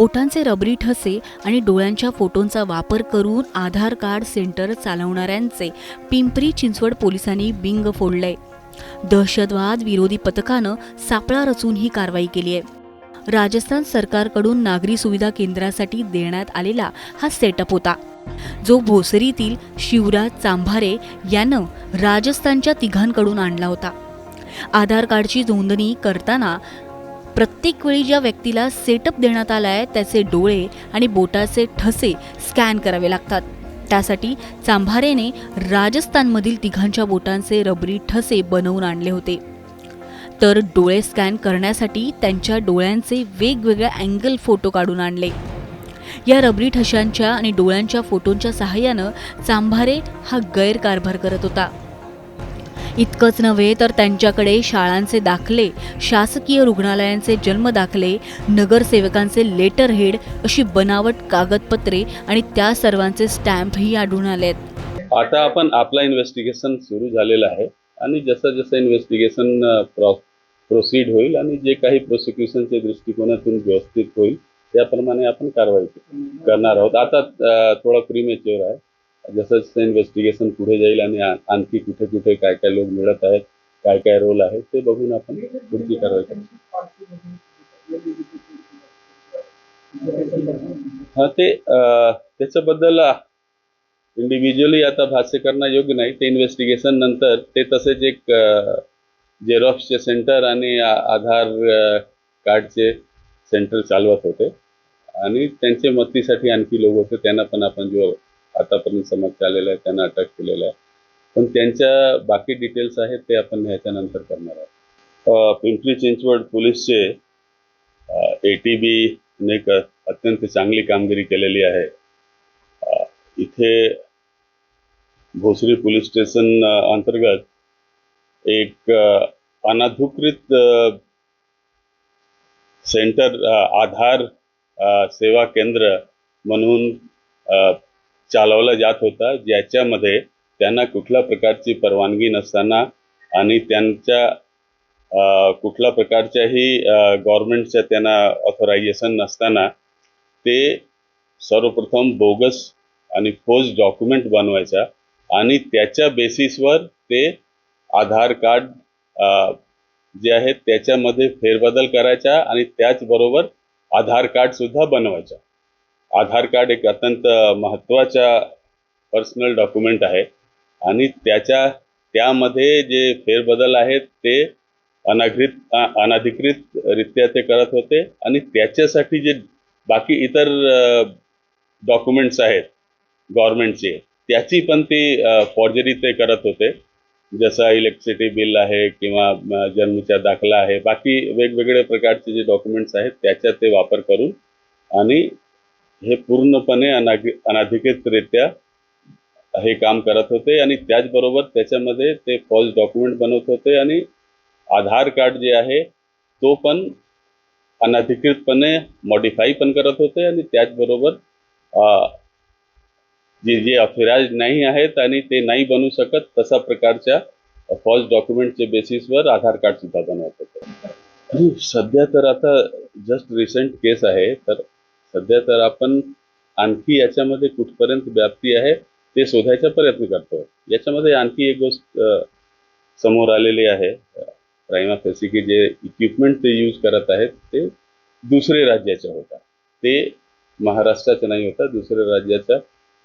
बोटांचे रबरी ठसे आणि डोळ्यांच्या फोटोंचा वापर करून आधार कार्ड सेंटर चालवणाऱ्यांचे पिंपरी चिंचवड पोलिसांनी बिंग फोडलंय. दहशतवाद विरोधी पथकानं सापळा रचून ही कारवाई केली आहे. राजस्थान सरकारकडून नागरी सुविधा केंद्रासाठी देण्यात आलेला हा सेटअप होता, जो भोसरीतील शिवराज चांभारे यानं राजस्थानच्या तिघांकडून आणला होता. आधार कार्डची नोंदणी करताना प्रत्येक वेळी ज्या व्यक्तीला सेटअप देण्यात आलाय त्याचे डोळे आणि बोटाचे ठसे स्कॅन करावे लागतात. त्यासाठी चांभारेने राजस्थानमधील तिघांच्या बोटांचे रबरी ठसे बनवून आणले होते. तर डोळे स्कॅन करण्यासाठी त्यांच्या डोळ्यांचे वेगवेगळ्या अँगल फोटो काढून आणले. या रबरी ठशांच्या आणि डोळ्यांच्या फोटोंच्या सहाय्यानं चांभारे हा गैरकारभार करत होता. इतकंच नव्हे तर त्यांच्याकडे शाळांचे दाखले, शासकीय रुग्णालयांचे जन्मदाखले, नगरसेवकांचे लेटर हेड अशी बनावट कागदपत्रे आणि त्या सर्वांचे स्टॅम्पही आढळून आलेत. आता आपला इन्व्हेस्टिगेशन सुरू झालेलं आहे आणि जसं जसं इन्व्हेस्टिगेशन प्रोसीड होईल आणि जे काही प्रोसिक्युशनच्या दृष्टिकोनातून व्यवस्थित होईल त्याप्रमाणे आपण कारवाई करणार आहोत. आता थोडा प्रीमेच्युअर आहे. जसं जसं इन्व्हेस्टिगेशन पुढे जाईल आणि आणखी कुठे कुठे काय काय लोक मिळत आहेत, काय काय रोल आहे ते बघून आपण पुढची कारवाई करू. हा त्याच्याबद्दल इंडिव्हिज्युअली आता भाष्य करणं योग्य नाही. ते इन्व्हेस्टिगेशन नंतर ते तसेच एक झेरॉक्सचे सेंटर आणि आधार कार्डचे सेंटर चालवत होते आणि त्यांचे मदतीसाठी आणखी लोक होते. त्यांना पण आपण जो आतापर्यंत समक्ष आलेला आहे त्यांना अटक केलेला आहे. पण त्यांच्या बाकी डिटेल्स आहेत ते आपण ह्याच्यानंतर करणार आहोत. पिंपरी चिंचवड पोलीसचे ATB ने एक अत्यंत चांगली कामगिरी केलेली आहे. इथे भोसरी पोलीस स्टेशन अंतर्गत एक अनधिकृत सेंटर आधार सेवा केंद्र म्हणून चालवला जात होता, ज्याच्यामध्ये त्यांना कुठल्या प्रकारची परवानगी नसताना आणि त्यांच्या कुठल्या प्रकारच्याही गव्हर्नमेंटच्या त्यांना ऑथरायझेशन नसताना ते सर्वप्रथम बोगस आणि फोर्ज डॉक्युमेंट बनवायचा आणि त्याच्या बेसिसवर ते आधार कार्ड जे आहेत त्याच्यामध्ये फेरबदल करायचा आणि त्याचबरोबर आधार कार्ड सुद्धा बनवायचा. आधार कार्ड एक अत्यंत महत्त्वाचा पर्सनल डॉक्युमेंट आहे आणि त्यामध्ये जे फेरबदल आहेत ते अनधिकृतरित्या ते करत होते आणि त्याच्यासाठी जे बाकी इतर डॉक्युमेंट्स आहेत गव्हर्नमेंटचे त्याची पण ते फॉर्जरी ते करत होते. जसं इलेक्ट्रिसिटी बिल आहे किंवा जन्मचा दाखला आहे, बाकी वेगवेगळ्या प्रकारचे जे डॉक्युमेंट्स आहेत त्याचा ते वापर करून आणि हे पूर्णपणे अनधिकृतरित्या हे काम करत होते आणि त्याचबरोबर त्याच्यामध्ये ते फॉल्स डॉक्युमेंट बनवत होते आणि आधार कार्ड जे आहे तो पण अनधिकृतपणे मॉडिफाई पण करत होते आणि त्याचबरोबर जे ऑथराइज नाही आहेत आणि ते नाही बनवू शकत तसा प्रकारच्या फॉल्स डॉक्युमेंटच्या बेसिसवर आधार कार्ड सुद्धा बनवत होते. सध्या तर आता जस्ट रिसेंट केस आहे, तर सध्या तर आपण आणखी याच्यामध्ये कुठपर्यंत व्याप्ती आहे ते शोधायचा प्रयत्न करतो. याच्यामध्ये आणखी एक गोष्ट समोर आलेली आहे, प्राइमा फेसी की जे इक्विपमेंट ते यूज करत आहेत ते दुसरे राज्याचा होता, ते महाराष्ट्राचा नाही होता, दुसऱ्या राज्याचा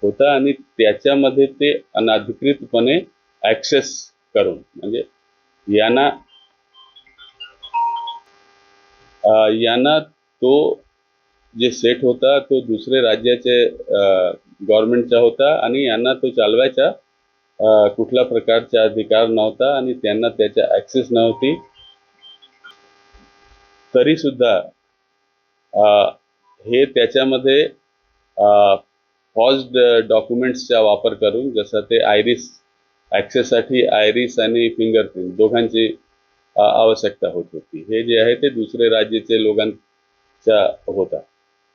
होता आणि त्याच्यामध्ये ते अनधिकृतपणे ॲक्सेस करून म्हणजे यांना तो जे सेट होता तो दुसरे राज्याचे गव्हर्नमेंटचा होता आणि यांना तो चालवायचा कुठल्या प्रकारचा अधिकार नव्हता आणि त्यांना त्याच्या ॲक्सेस नव्हती. तरी सुद्धा हे त्याच्यामध्ये फॉर्ज्ड डॉक्युमेंट्सचा वापर करून, जसं ते आयरिस ॲक्सेससाठी आयरिस आणि फिंगरप्रिंट दोघांची आवश्यकता होत होती. हे जे आहे ते दुसरे राज्याचे लोकांचा होता,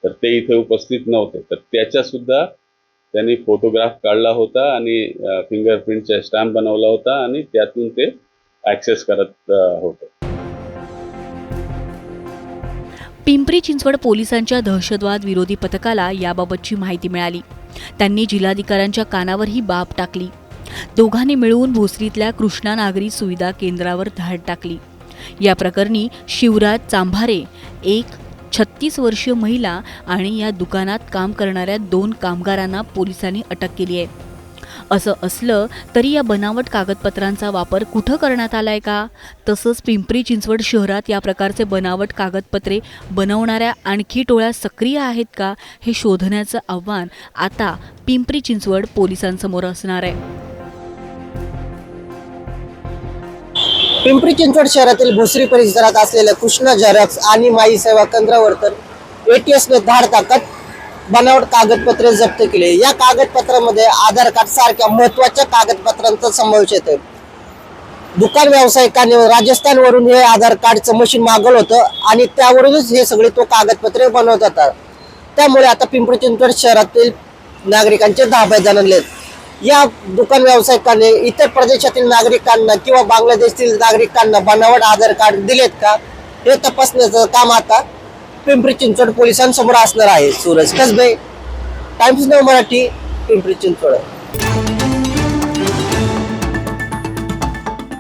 तर ते इथे उपस्थित नव्हते, तर त्याचा सुद्धा त्यांनी फोटोग्राफ काढला होता आणि फिंगरप्रिंटचा स्टॅम्प बनवला होता आणि त्यातून ते ॲक्सेस करत होते. पिंपरी चिंचवड पोलिसांच्या दहशतवाद विरोधी पथकाला याबाबतची माहिती मिळाली. त्यांनी जिल्हाधिकाऱ्यांच्या कानावर ही बाब टाकली. दोघांनी मिळून भोसरीतल्या कृष्णा नागरी सुविधा केंद्रावर धाड टाकली. या प्रकरणी शिवराज चांभारे, एक 36 वर्षीय महिला आणि या दुकानात काम करणाऱ्या 2 कामगारांना पोलिसांनी अटक केली आहे. असं असलं तरी या बनावट कागदपत्रांचा वापर कुठं करण्यात आलाय का? तसंच पिंपरी चिंचवड शहरात या प्रकारचे बनावट कागदपत्रे बनवणाऱ्या आणखी टोळ्या सक्रिय आहेत का, हे शोधण्याचं आव्हान आता पिंपरी चिंचवड पोलिसांसमोर असणार आहे. पिंपरी चिंचवड शहरातील भोसरी परिसरात असलेल्या कृष्णा झेरॉक्स आणि माई सेवा केंद्रावर तर एटीएसने धाड टाकत बनावट कागदपत्रे जप्त केले. या कागदपत्रामध्ये आधार कार्ड सारख्या महत्वाच्या कागदपत्रांचा समावेश येतो. दुकान व्यावसायिकांनी राजस्थानवरून हे आधार कार्डचं मशीन मागवलं होतं आणि त्यावरूनच हे सगळे तो कागदपत्रे बनवत होतात. त्यामुळे आता पिंपरी चिंचवड शहरातील नागरिकांचे धाबे जाणले. या दुकान व्यावसायिकांनी इतर प्रदेशातील नागरिकांना किंवा बांगलादेशातील नागरिकांना बनावट आधार कार्ड दिलेत का, हे तपासण्याचं काम आता पिंपरी चिंचवड पोलिसांसमोर असणार आहे. सूरज कसबे, टाइम्स नाऊ मराठी, पिंपरी चिंचवड.